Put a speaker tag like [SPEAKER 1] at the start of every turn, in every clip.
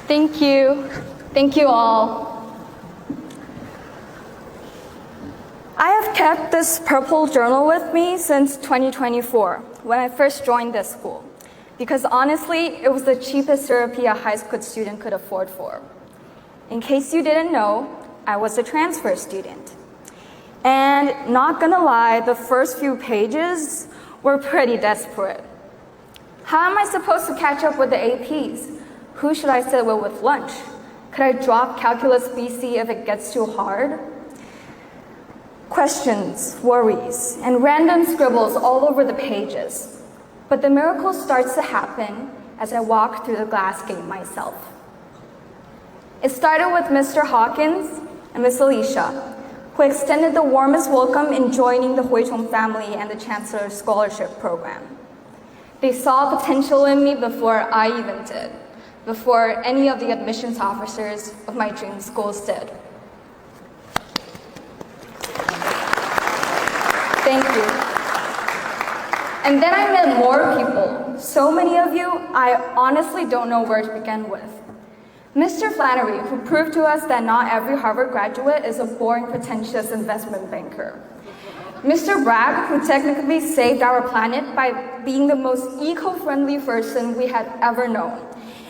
[SPEAKER 1] Thank you. Thank you all. I have kept this purple journal with me since 2024, when I first joined this school, because honestly, it was the cheapest therapy a high school student could afford for. In case you didn't know, I was a transfer student. And not gonna lie, the first few pages were pretty desperate. How am I supposed to catch up with the APs? Who should I sit with lunch? Could I drop Calculus BC if it gets too hard? Questions, worries, and random scribbles all over the pages. But the miracle starts to happen as I walk through the glass gate myself. It started with Mr. Hawkins and Miss Alicia, who extended the warmest welcome in joining the Huichong family and the Chancellor's Scholarship Program. They saw potential in me before I even did, before any of the admissions officers of my dream schools did. Thank you. And then I met more people, so many of you, I honestly don't know where to begin with. Mr. Flannery, who proved to us that not every Harvard graduate is a boring, pretentious investment banker. Mr. Bragg, who technically saved our planet by being the most eco-friendly person we had ever known.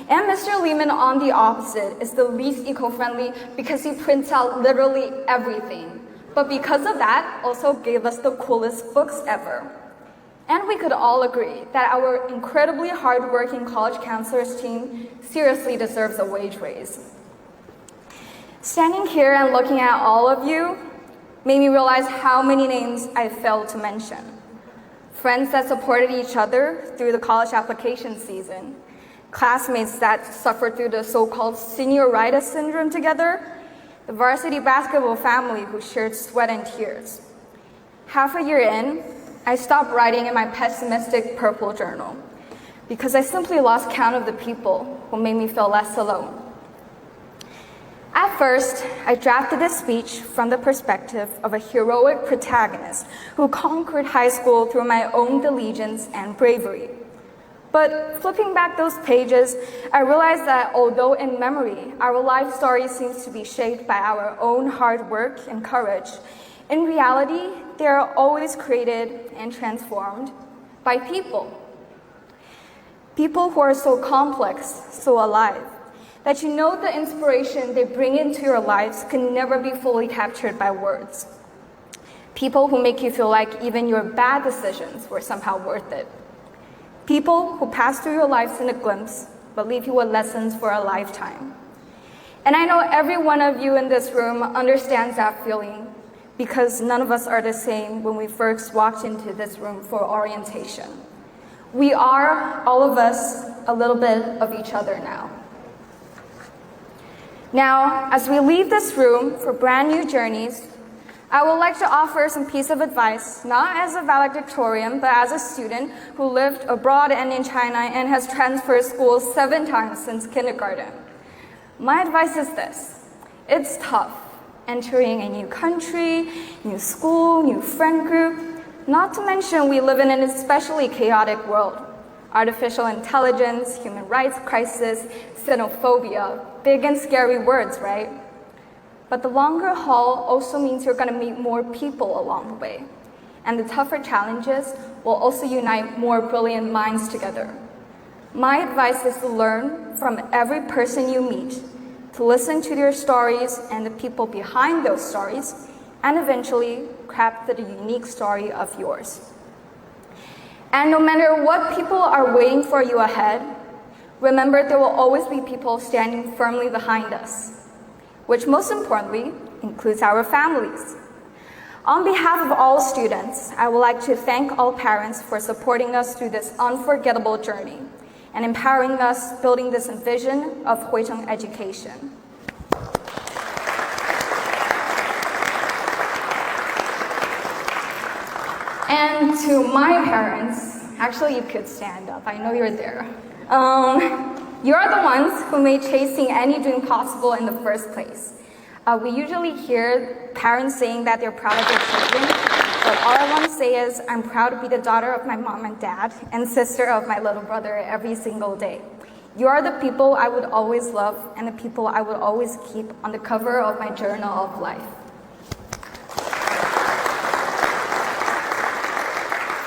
[SPEAKER 1] And Mr. Lehman, on the opposite, is the least eco-friendly because he prints out literally everything. But because of that, also gave us the coolest books ever. And we could all agree that our incredibly hardworking college counselors team seriously deserves a wage raise. Standing here and looking at all of you made me realize how many names I failed to mention. Friends that supported each other through the college application season, classmates that suffered through the so-called senioritis syndrome together, the varsity basketball family who shared sweat and tears. Half a year in, I stopped writing in my pessimistic purple journal because I simply lost count of the people who made me feel less alone. At first, I drafted a speech from the perspective of a heroic protagonist who conquered high school through my own diligence and bravery. But flipping back those pages, I realized that although in memory, our life story seems to be shaped by our own hard work and courage, in reality, they are always created and transformed by people. People who are so complex, so alive, that you know the inspiration they bring into your lives can never be fully captured by words. People who make you feel like even your bad decisions were somehow worth it. People who pass through your lives in a glimpse, but leave you with lessons for a lifetime. And I know every one of you in this room understands that feeling because none of us are the same when we first walked into this room for orientation. We are, all of us, a little bit of each other now. Now, as we leave this room for brand new journeys, I would like to offer some piece of advice, not as a valedictorian, but as a student who lived abroad and in China and has transferred schools 7 times since kindergarten. My advice is this: it's tough entering a new country, new school, new friend group, not to mention we live in an especially chaotic world. Artificial intelligence, human rights crisis, xenophobia, big and scary words, right? But the longer haul also means you're going to meet more people along the way. And the tougher challenges will also unite more brilliant minds together. My advice is to learn from every person you meet, to listen to their stories and the people behind those stories, and eventually craft the unique story of yours. And no matter what people are waiting for you ahead, remember there will always be people standing firmly behind us, which most importantly includes our families. On behalf of all students, I would like to thank all parents for supporting us through this unforgettable journey and empowering us building this vision of Huichong education. And to my parents, actually you could stand up, I know you're there. You are the ones who made chasing any dream possible in the first place. We usually hear parents saying that they're proud of their children, but all I want to say is I'm proud to be the daughter of my mom and dad and sister of my little brother every single day. You are the people I would always love and the people I would always keep on the cover of my journal of life.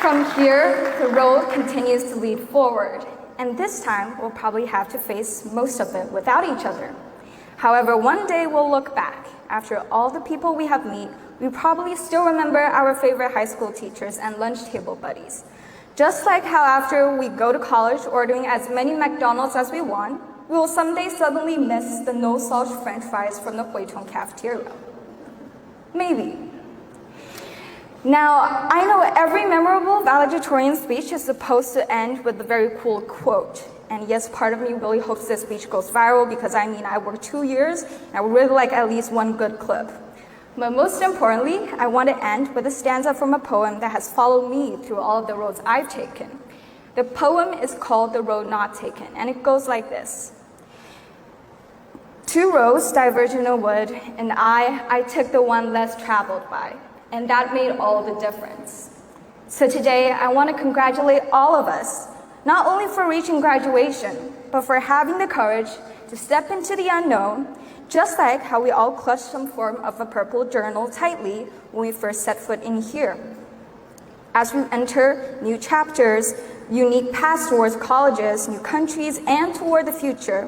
[SPEAKER 1] From here, the road continues to lead forward, and this time we'll probably have to face most of it without each other. However, one day we'll look back. After all the people we have met, we probably still remember our favorite high school teachers and lunch table buddies. Just like how after we go to college ordering as many McDonald's as we want, we will someday suddenly miss the no-salt French fries from the Huichong cafeteria. Maybe. Now, I know every memorable valedictorian speech is supposed to end with a very cool quote. And yes, part of me really hopes this speech goes viral because I worked 2 years and I would really like at least one good clip. But most importantly, I want to end with a stanza from a poem that has followed me through all of the roads I've taken. The poem is called The Road Not Taken, and it goes like this. 2 roads diverge in a wood, and I took the one less traveled by, and that made all the difference. So today, I want to congratulate all of us, not only for reaching graduation, but for having the courage to step into the unknown, just like how we all clutched some form of a purple journal tightly when we first set foot in here. As we enter new chapters, unique paths towards colleges, new countries, and toward the future,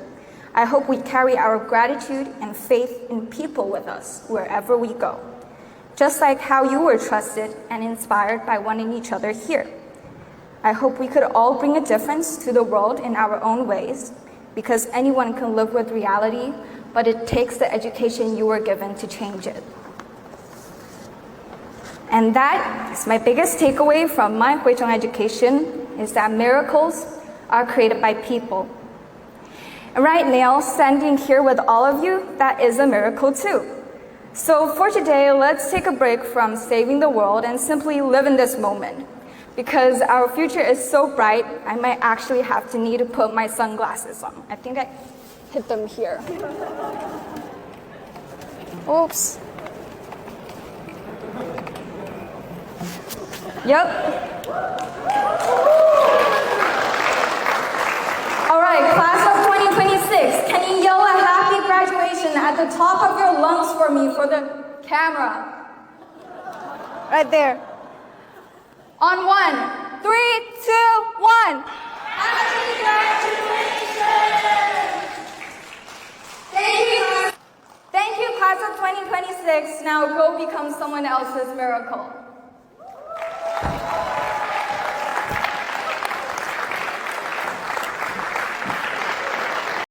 [SPEAKER 1] I hope we carry our gratitude and faith in people with us wherever we go, just like how you were trusted and inspired by wanting each other here. I hope we could all bring a difference to the world in our own ways, because anyone can live with reality, but it takes the education you were given to change it. And that is my biggest takeaway from my Huichong education, is that miracles are created by people. And right now, standing here with all of you, that is a miracle too. So for today, let's take a break from saving the world and simply live in this moment. Because our future is so bright, I might actually have to need to put my sunglasses on. I think I hit them here. Oops. Yep. All right, class of 2026, can you yell a happy graduation at the top of your lungs for me, for the camera? Right there. On 1, 3, 2, 1. Happy graduation! Thank you, class of 2026. Now go become someone else's miracle.